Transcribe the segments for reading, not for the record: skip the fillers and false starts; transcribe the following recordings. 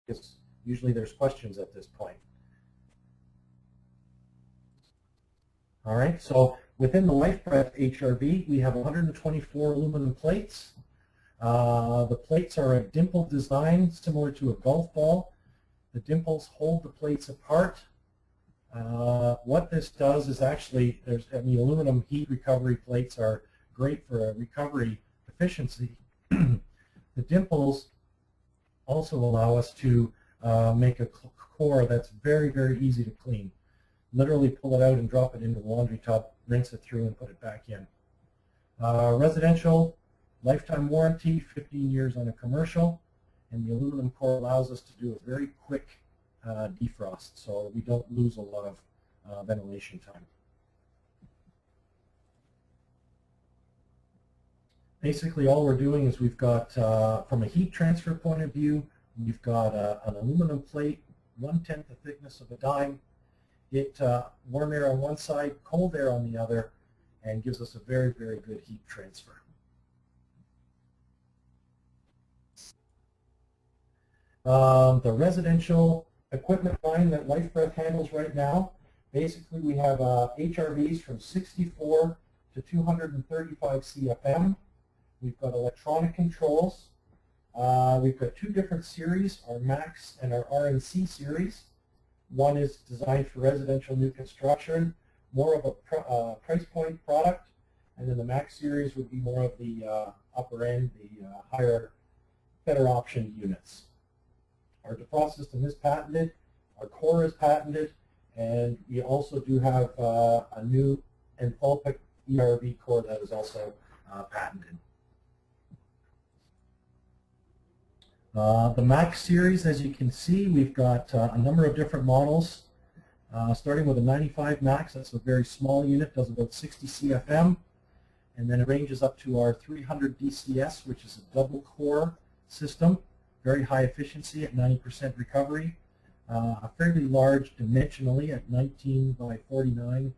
because usually there's questions at this point. All right, so within the Lifebreath HRV, we have 124 aluminum plates. The plates are a dimple design similar to a golf ball. The dimples hold the plates apart. What this does is actually, the aluminum heat recovery plates are great for recovery efficiency. The dimples also allow us to make a core that's very, very easy to clean. Literally pull it out and drop it into the laundry tub, rinse it through, and put it back in. Residential, lifetime warranty, 15 years on a commercial, and the aluminum core allows us to do a very quick defrost, so we don't lose a lot of ventilation time. Basically, all we're doing is we've got, from a heat transfer point of view, we've got an aluminum plate, 1/10 the thickness of a dime. It warm air on one side, cold air on the other, and gives us a very, very good heat transfer. The residential equipment line that Lifebreath handles right now, basically we have HRVs from 64 to 235 CFM. We've got electronic controls. We've got two different series, our Max and our RNC Series. One is designed for residential new construction, more of a price point product, and then the Max Series would be more of the upper end, the higher, better option units. Our defrost system is patented, our core is patented, and we also do have a new enthalpic ERV core that is also patented. The Max Series, as you can see, we've got a number of different models, starting with a 95 Max. That's a very small unit, does about 60 CFM, and then it ranges up to our 300 DCS, which is a double core system, very high efficiency at 90% recovery, fairly large dimensionally at 19 by 49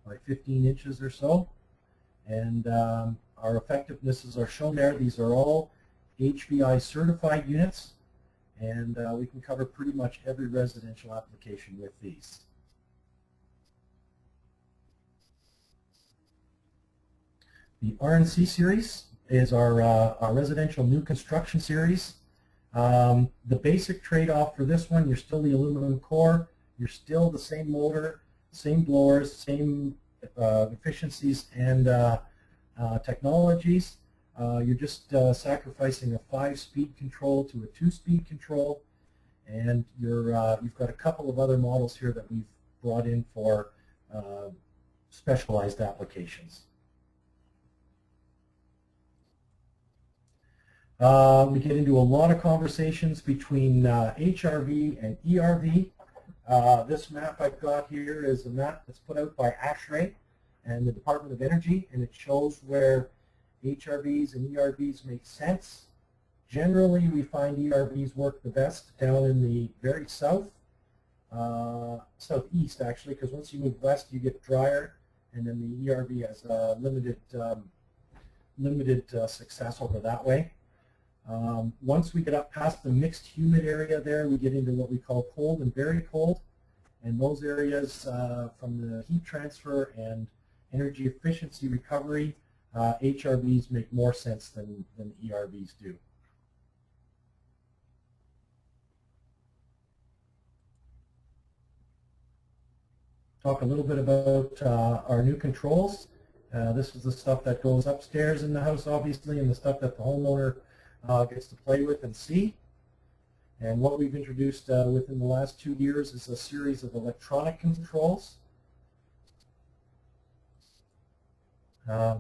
by 15 inches or so, and our effectivenesses are shown there. These are all HVI certified units, and we can cover pretty much every residential application with these. The RNC series is our residential new construction series. The basic trade-off for this one, you're still the aluminum core, you're still the same motor, same blowers, same efficiencies and technologies. You're just sacrificing a 5-speed control to a 2-speed control, and you've got a couple of other models here that we've brought in for specialized applications. We get into a lot of conversations between HRV and ERV. This map I've got here is a map that's put out by ASHRAE and the Department of Energy, and it shows where HRVs and ERVs make sense. Generally, we find ERVs work the best down in the very south, southeast actually, because once you move west you get drier, and then the ERV has limited success over that way. Once we get up past the mixed humid area there, we get into what we call cold and very cold, and those areas from the heat transfer and energy efficiency recovery, HRVs make more sense than ERVs do. Talk a little bit about our new controls. This is the stuff that goes upstairs in the house, obviously, and the stuff that the homeowner gets to play with and see. And what we've introduced within the last 2 years is a series of electronic controls.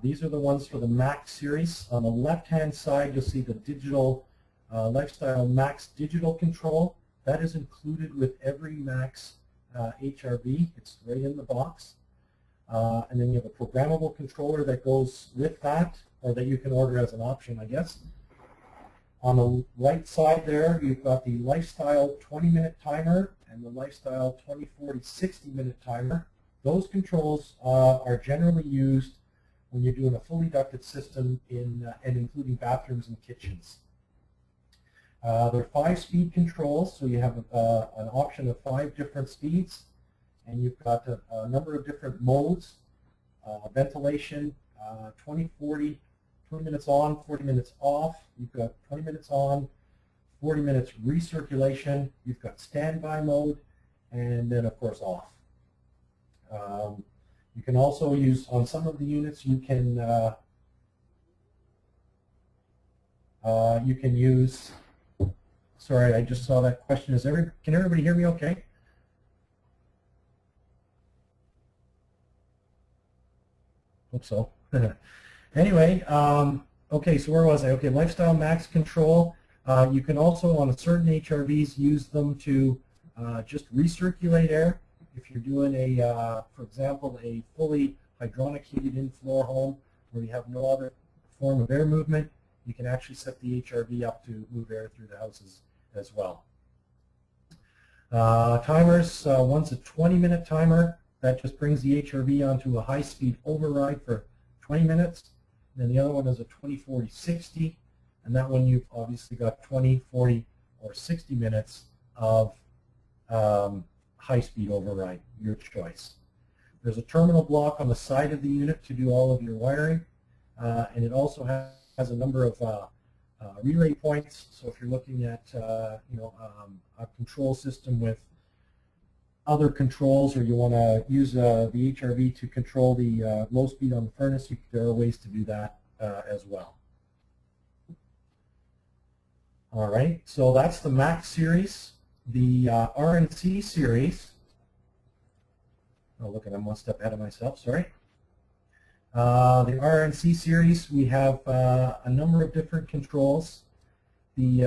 These are the ones for the Max series. On the left-hand side, you'll see the digital Lifestyle Max digital control. That is included with every Max HRV. It's right in the box. And then you have a programmable controller that goes with that, or that you can order as an option, I guess. On the right side there, you've got the Lifestyle 20-minute timer and the Lifestyle 20, 40, 60-minute timer. Those controls are generally used when you're doing a fully ducted system and including bathrooms and kitchens. They're 5-speed controls, so you have an option of 5 different speeds, and you've got a number of different modes. Ventilation, 20, 40, 20 minutes on, 40 minutes off. You've got 20 minutes on, 40 minutes recirculation. You've got standby mode, and then of course off. You can also use, on some of the units, you can use, sorry, I just saw that question. Can everybody hear me okay? Hope so. Anyway, okay, so where was I? Okay, lifestyle max control. You can also, on certain HRVs, use them to just recirculate air. If you're doing for example, a fully hydronic heated in-floor home where you have no other form of air movement, you can actually set the HRV up to move air through the houses as well. Timers, one's a 20-minute timer. That just brings the HRV onto a high-speed override for 20 minutes. And then the other one is a 20, 40, 60. And that one you've obviously got 20, 40, or 60 minutes of high-speed override, your choice. There's a terminal block on the side of the unit to do all of your wiring. And it also has a number of relay points. So if you're looking at a control system with other controls, or you want to use the HRV to control the low speed on the furnace, there are ways to do that as well. All right, so that's the Max series. The RNC series, oh look, I'm one step ahead of myself, sorry. The RNC series, we have a number of different controls. The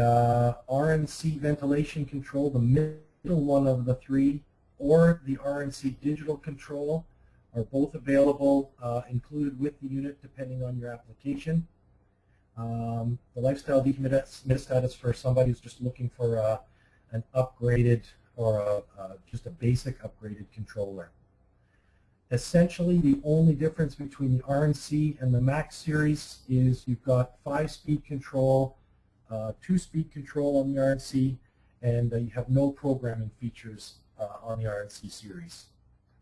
RNC ventilation control, the middle one of the 3, or the RNC digital control are both available, included with the unit depending on your application. The lifestyle dehumidistat is for somebody who's just looking for an upgraded or just a basic upgraded controller. Essentially, the only difference between the RNC and the Max series is you've got 5-speed control, 2-speed control on the RNC, and you have no programming features on the RNC series.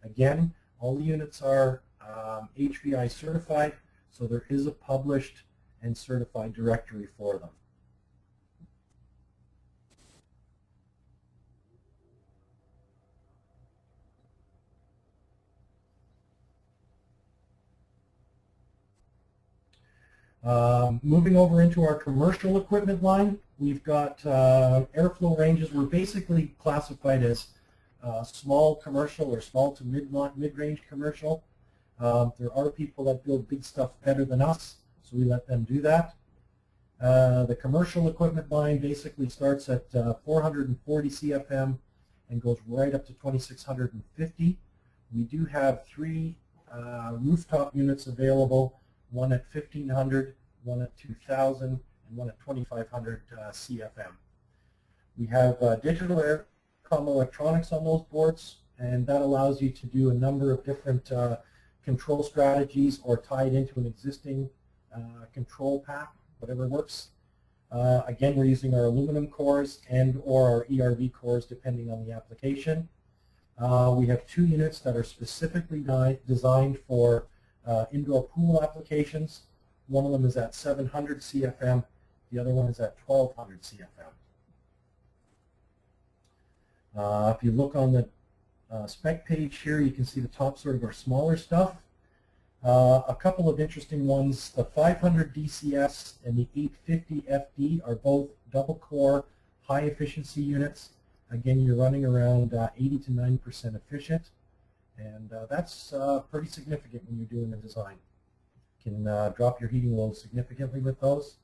Again, all the units are HVI certified, so there is a published and certified directory for them. Moving over into our commercial equipment line, we've got airflow ranges. We're basically classified as small commercial or small to mid-range commercial. There are people that build big stuff better than us, so we let them do that. The commercial equipment line basically starts at 440 CFM and goes right up to 2650. We do have 3 rooftop units available, one at 1500, one at 2000, and one at 2500 CFM. We have digital aircom electronics on those boards, and that allows you to do a number of different control strategies or tie it into an existing control pack, whatever works. Again, we're using our aluminum cores and or our ERV cores depending on the application. We have 2 units that are specifically designed for indoor pool applications. One of them is at 700 CFM, the other one is at 1200 CFM. If you look on the spec page here, you can see the top sort of our smaller stuff. A couple of interesting ones, the 500 DCS and the 850 FD are both double core high efficiency units. Again, you're running around 80 to 90% efficient, and that's pretty significant when you're doing a design. You can drop your heating load significantly with those.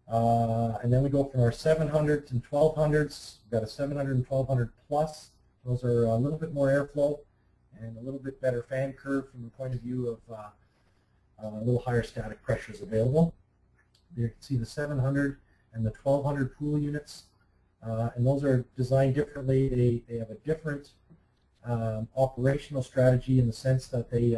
And then we go from our 700s and 1200s. We've got a 700 and 1200 plus. Those are a little bit more airflow and a little bit better fan curve from the point of view of a little higher static pressures available. You can see the 700 and the 1200 pool units, and those are designed differently. They have a different operational strategy in the sense that they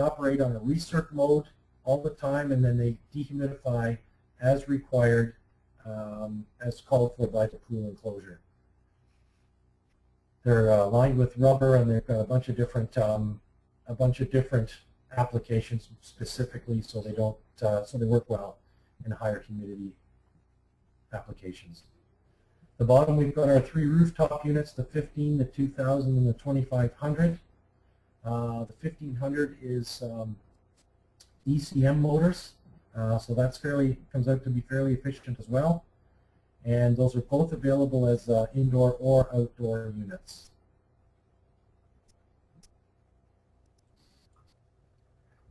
operate on a recirc mode all the time, and then they dehumidify as required as called for by the pool enclosure. They're lined with rubber, and they've got a bunch of different applications specifically, so they don't so they work well in higher humidity applications. The bottom, we've got our 3 rooftop units: the 15, the 2000, and the 2500. The 1500 is ECM motors, so that's comes out to be fairly efficient as well. And those are both available as indoor or outdoor units.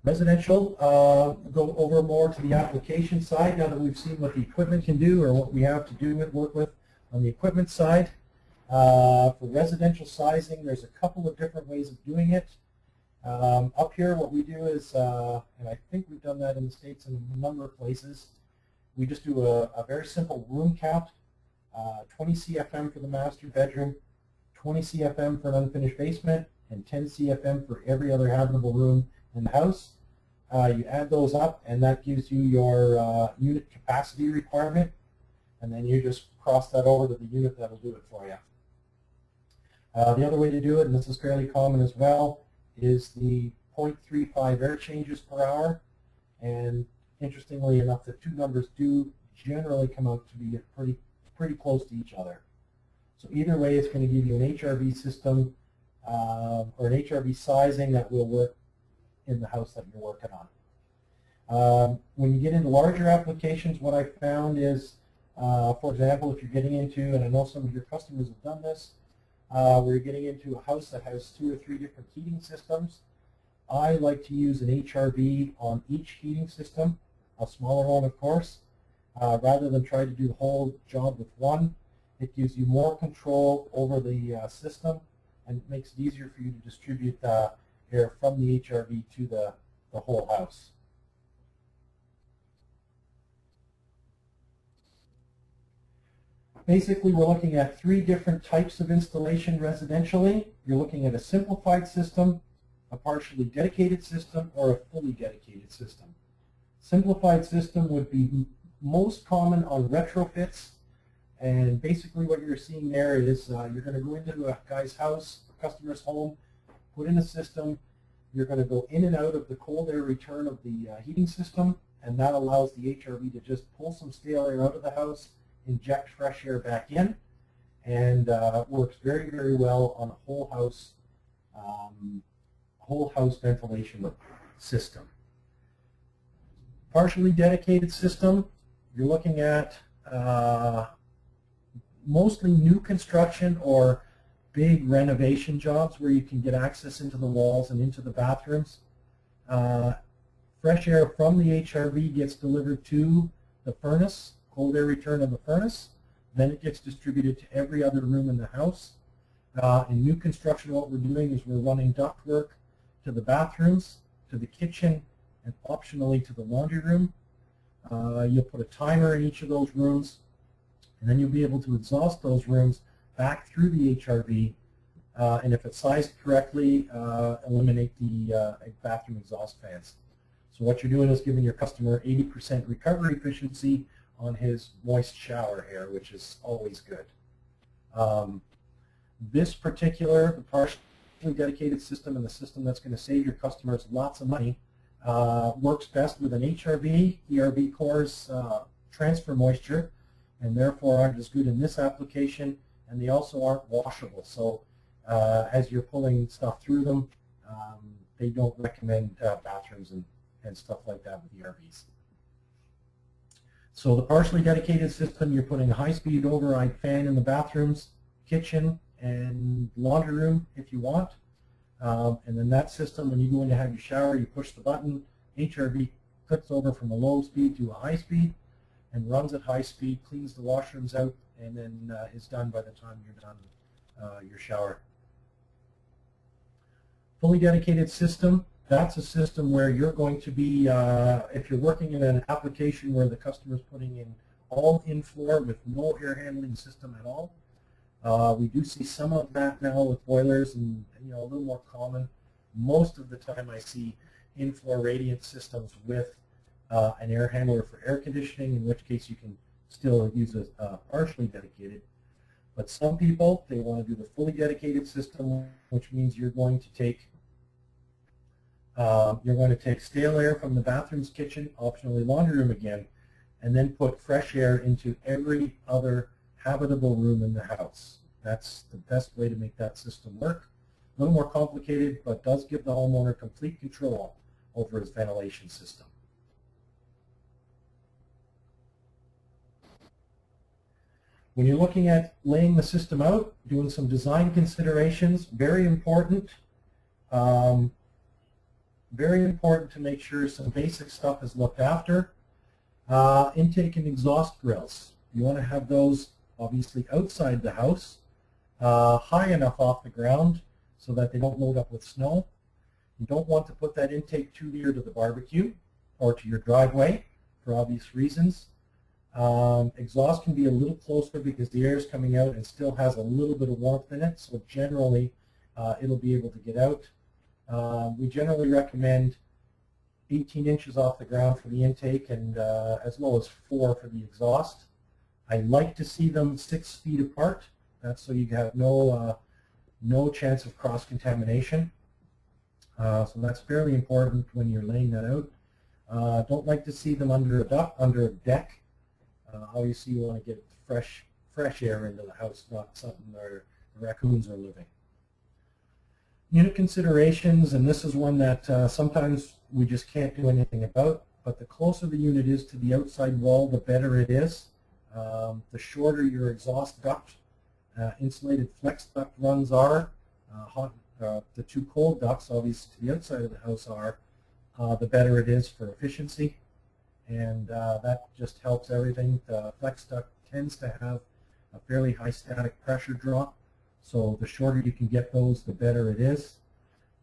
Residential, go over more to the application side now that we've seen what the equipment can do, or what we have to do work with on the equipment side. For residential sizing, there's a couple of different ways of doing it. Up here, what we do is, and I think we've done that in the States in a number of places, we just do a very simple room count, 20 CFM for the master bedroom, 20 CFM for an unfinished basement, and 10 CFM for every other habitable room in the house. You add those up, and that gives you your unit capacity requirement, and then you just cross that over to the unit that'll do it for you. The other way to do it, and this is fairly common as well, is the 0.35 air changes per hour, and interestingly enough, the two numbers do generally come out to be pretty close to each other. So either way, it's going to give you an HRV system or an HRV sizing that will work in the house that you're working on. When you get into larger applications, what I found is, for example, if you're getting into, and I know some of your customers have done this, where you're getting into a house that has 2 or 3 different heating systems, I like to use an HRV on each heating system, a smaller one of course, rather than try to do the whole job with one. It gives you more control over the system, and it makes it easier for you to distribute air from the HRV to the whole house. Basically, we're looking at 3 different types of installation residentially. You're looking at a simplified system, a partially dedicated system, or a fully dedicated system. Simplified system would be most common on retrofits, and basically what you're seeing there is you're going to go into a guy's house, a customer's home, put in a system. You're going to go in and out of the cold air return of the heating system, and that allows the HRV to just pull some stale air out of the house, inject fresh air back in, and works very, very well on a whole house ventilation system. Partially dedicated system, you're looking at mostly new construction or big renovation jobs where you can get access into the walls and into the bathrooms. Fresh air from the HRV gets delivered to the furnace, cold air return of the furnace, then it gets distributed to every other room in the house. In new construction, what we're doing is we're running ductwork to the bathrooms, to the kitchen, and optionally to the laundry room. You'll put a timer in each of those rooms, and then you'll be able to exhaust those rooms back through the HRV, and if it's sized correctly, eliminate the bathroom exhaust fans. So what you're doing is giving your customer 80% recovery efficiency on his moist shower air, which is always good. This particular, the partially dedicated system, and the system that's going to save your customers lots of money, works best with an HRV. ERV cores transfer moisture, and therefore aren't as good in this application, and they also aren't washable. So as you're pulling stuff through them, they don't recommend bathrooms and stuff like that with ERVs. So the partially dedicated system, you're putting a high-speed override fan in the bathrooms, kitchen, and laundry room if you want. And then that system, when you go in to have your shower, you push the button, HRV clicks over from a low speed to a high speed, and runs at high speed, cleans the washrooms out, and then is done by the time you're done your shower. Fully dedicated system, that's a system where you're going to be, if you're working in an application where the customer is putting in all in-floor with no air handling system at all. We do see some of that now with boilers, and a little more common. Most of the time I see in-floor radiant systems with an air handler for air conditioning, in which case you can still use a partially dedicated. But some people, they want to do the fully dedicated system, which means you're going to take stale air from the bathroom's kitchen, optionally laundry room again, and then put fresh air into every other habitable room in the house. That's the best way to make that system work. A little more complicated, but does give the homeowner complete control over his ventilation system. When you're looking at laying the system out, doing some design considerations, very important to make sure some basic stuff is looked after. Intake and exhaust grills. You want to have those obviously outside the house, high enough off the ground so that they don't load up with snow. You don't want to put that intake too near to the barbecue or to your driveway for obvious reasons. Exhaust can be a little closer because the air is coming out and still has a little bit of warmth in it, so generally it'll be able to get out. We generally recommend 18 inches off the ground for the intake and as low as 4 for the exhaust. I like to see them 6 feet apart. That's so you have no chance of cross-contamination. So that's fairly important when you're laying that out. Don't like to see them under a deck. Obviously, you want to get fresh air into the house, not something where the raccoons are living. Unit considerations, and this is one that sometimes we just can't do anything about, but the closer the unit is to the outside wall, the better it is. The shorter your exhaust duct, insulated flex duct runs are, the 2 cold ducts, obviously to the outside of the house are, the better it is for efficiency. And that just helps everything. The flex duct tends to have a fairly high static pressure drop, so the shorter you can get those, the better it is.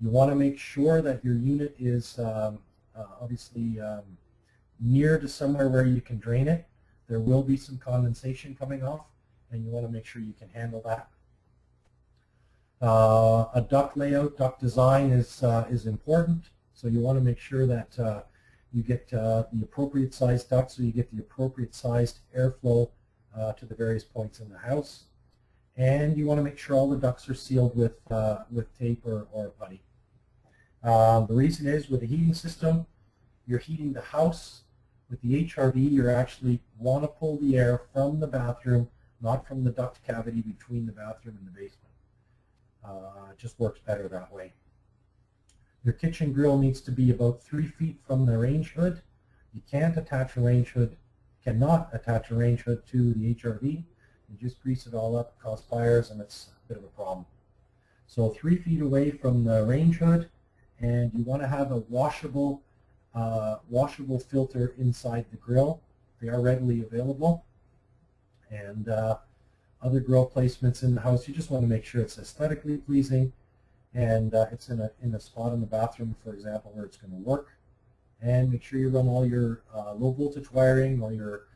You want to make sure that your unit is obviously near to somewhere where you can drain it. There will be some condensation coming off, and you want to make sure you can handle that. A duct layout, duct design is important, so you want to make sure that you get the appropriate sized duct so you get the appropriate sized airflow to the various points in the house. And you want to make sure all the ducts are sealed with tape or putty. The reason is with the heating system, you're heating the house. With the HRV, you actually want to pull the air from the bathroom, not from the duct cavity between the bathroom and the basement. It just works better that way. Your kitchen grill needs to be about 3 feet from the range hood. You can't attach a range hood, cannot attach a range hood to the HRV. You just grease it all up, cause fires, and it's a bit of a problem. So 3 feet away from the range hood, and you want to have a washable filter inside the grill. They are readily available. And other grill placements in the house, you just want to make sure it's aesthetically pleasing and it's in a spot in the bathroom, for example, where it's going to work. And make sure you run all your low voltage wiring, or your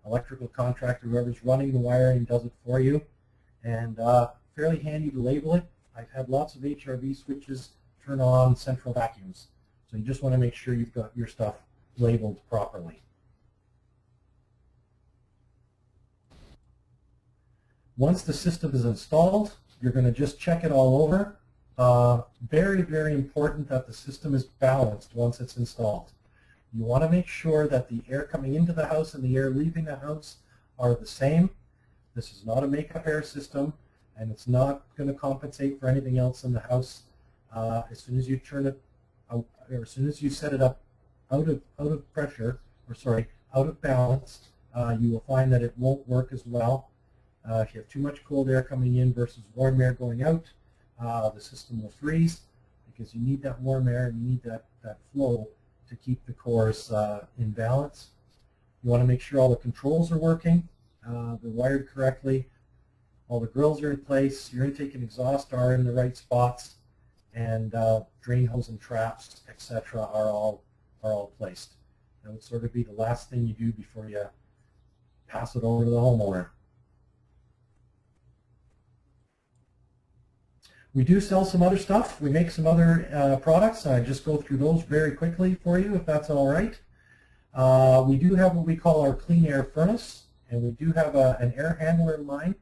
electrical contractor, whoever's running the wiring, does it for you. And fairly handy to label it. I've had lots of HRV switches turn on central vacuums. So you just want to make sure you've got your stuff labeled properly. Once the system is installed, you're going to just check it all over. Very, very important that the system is balanced once it's installed. You want to make sure that the air coming into the house and the air leaving the house are the same. This is not a makeup air system, and it's not going to compensate for anything else in the house. As soon as you turn it, or as soon as you set it up out of pressure, or sorry, out of balance, you will find that it won't work as well. If you have too much cold air coming in versus warm air going out, the system will freeze, because you need that warm air and you need that flow to keep the cores in balance. You want to make sure all the controls are working, they're wired correctly, all the grills are in place, your intake and exhaust are in the right spots, and drain hose and traps, etc. are all placed. That would sort of be the last thing you do before you pass it over to the homeowner. We do sell some other stuff. We make some other products. I just go through those very quickly for you, if that's all right. We do have what we call our clean air furnace, And we do have an air handler line.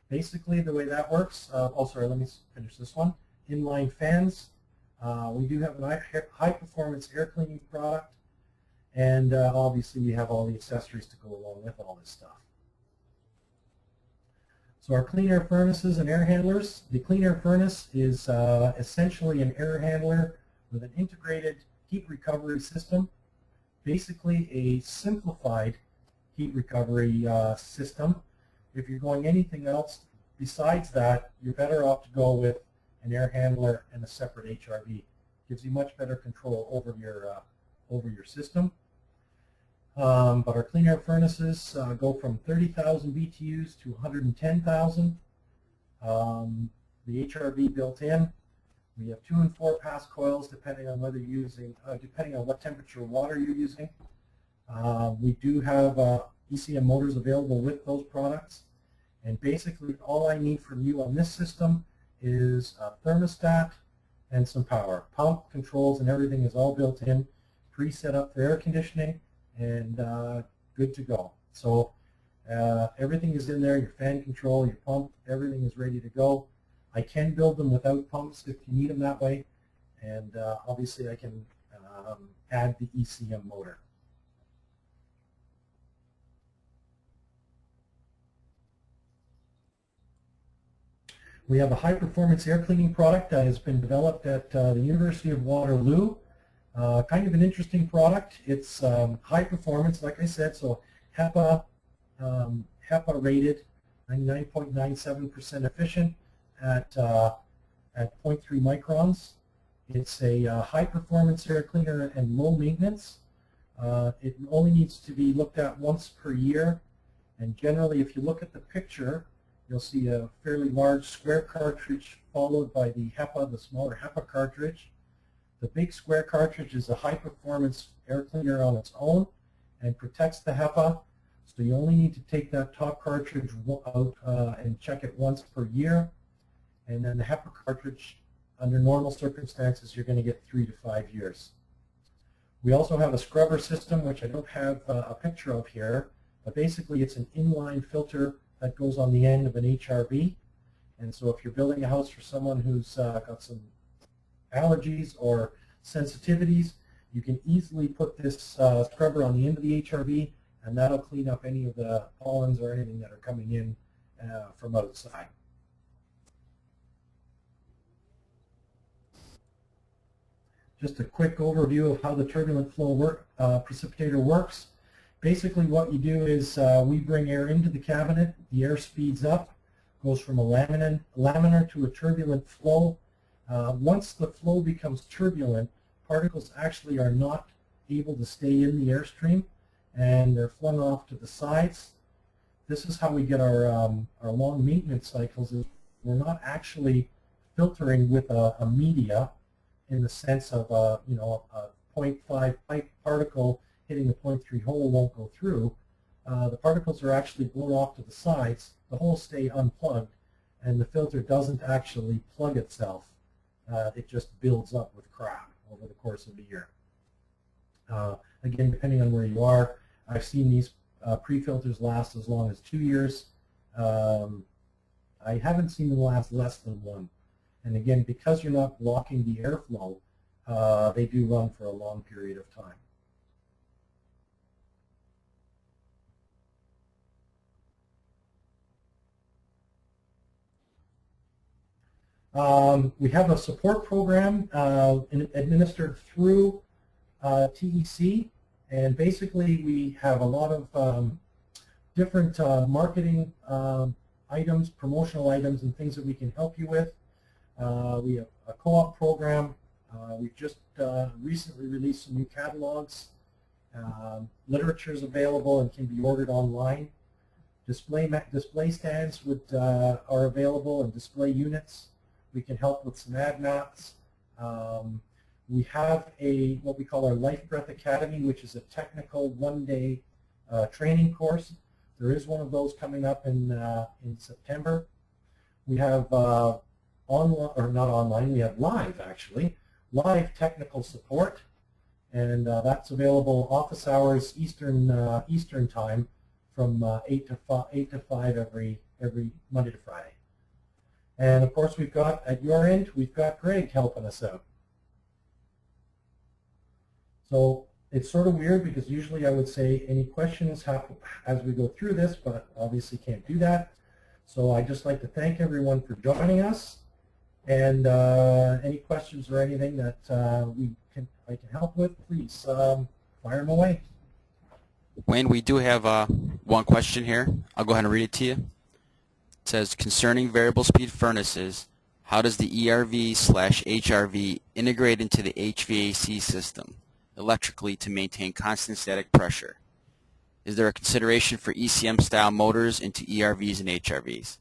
Basically, the way that works, let me finish this one. Inline fans. We do have a high-performance air cleaning product. And obviously, we have all the accessories to go along with all this stuff. So our clean air furnaces and air handlers. The clean air furnace is essentially an air handler with an integrated heat recovery system. Basically, a simplified heat recovery system. If you're going anything else besides that, you're better off to go with an air handler and a separate HRV. Gives you much better control over your system. But our clean air furnaces go from 30,000 BTUs to 110,000. The HRV built in. We have 2 and 4 pass coils depending on whether you're using, depending on what temperature water you're using. We do have ECM motors available with those products. And basically all I need from you on this system is a thermostat and some power. Pump, controls, and everything is all built in, pre-set up for air conditioning, and good to go. So everything is in there, your fan control, your pump, everything is ready to go. I can build them without pumps if you need them that way, and obviously I can add the ECM motor. We have a high-performance air cleaning product that has been developed at the University of Waterloo. Kind of an interesting product. It's high performance, like I said, so HEPA rated, 99.97% efficient at 0.3 microns. It's a high performance air cleaner and low maintenance. It only needs to be looked at once per year, and generally if you look at the picture, you'll see a fairly large square cartridge followed by the HEPA, the smaller HEPA cartridge. The big square cartridge is a high-performance air cleaner on its own and protects the HEPA. So you only need to take that top cartridge out and check it once per year. And then the HEPA cartridge, under normal circumstances, you're going to get 3 to 5 years. We also have a scrubber system, which I don't have a picture of here, but basically it's an inline filter that goes on the end of an HRV. And so if you're building a house for someone who's got some allergies or sensitivities, you can easily put this scrubber on the end of the HRV, and that'll clean up any of the pollens or anything that are coming in from outside. Just a quick overview of how the turbulent flow precipitator works. Basically what you do is we bring air into the cabinet, the air speeds up, goes from a laminar to a turbulent flow. Once the flow becomes turbulent, particles actually are not able to stay in the airstream, and they're flung off to the sides. This is how we get our long maintenance cycles. We're not actually filtering with a media in the sense of a 0.5 pipe particle hitting the 0.3 hole won't go through. The particles are actually blown off to the sides. The holes stay unplugged, and the filter doesn't actually plug itself. It just builds up with crap over the course of the year. Again, depending on where you are, I've seen these pre-filters last as long as 2 years. I haven't seen them last less than 1. And again, because you're not blocking the airflow, they do run for a long period of time. We have a support program administered through TEC, and basically we have a lot of different marketing items, promotional items, and things that we can help you with. We have a co-op program. We've just recently released some new catalogs. Literature is available and can be ordered online. Display stands are available, and display units. We can help with some ad maps. We have what we call our Lifebreath Academy, which is a technical one-day training course. There is one of those coming up in September. We have we have live technical support, and that's available office hours Eastern time from 8 to 5 every Monday to Friday. And of course, we've got, at your end, we've got Greg helping us out. So it's sort of weird because usually I would say any questions as we go through this, but obviously can't do that. So I'd just like to thank everyone for joining us. And any questions or anything that I can help with, please fire them away. Wayne, we do have one question here. I'll go ahead and read it to you. It says, concerning variable speed furnaces, how does the ERV/HRV integrate into the HVAC system electrically to maintain constant static pressure? Is there a consideration for ECM style motors into ERVs and HRVs?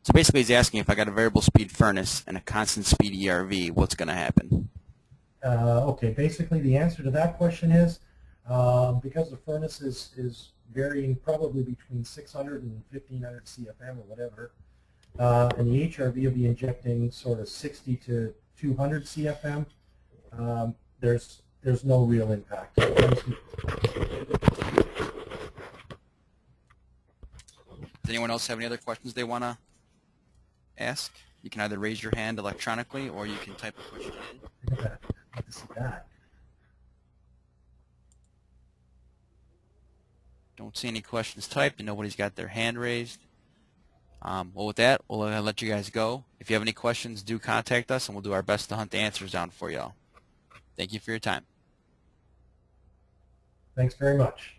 So basically he's asking if I got a variable speed furnace and a constant speed ERV, what's going to happen? Okay, basically the answer to that question is because the furnace is varying probably between 600 and 1500 CFM or whatever, and the HRV will be injecting sort of 60 to 200 CFM, there's no real impact. Does anyone else have any other questions they want to ask? You can either raise your hand electronically or you can type a question in. Look at that. I'd like to see that. Don't see any questions typed and nobody's got their hand raised. Well, with that, we'll let you guys go. If you have any questions, do contact us and we'll do our best to hunt the answers down for y'all. Thank you for your time. Thanks very much.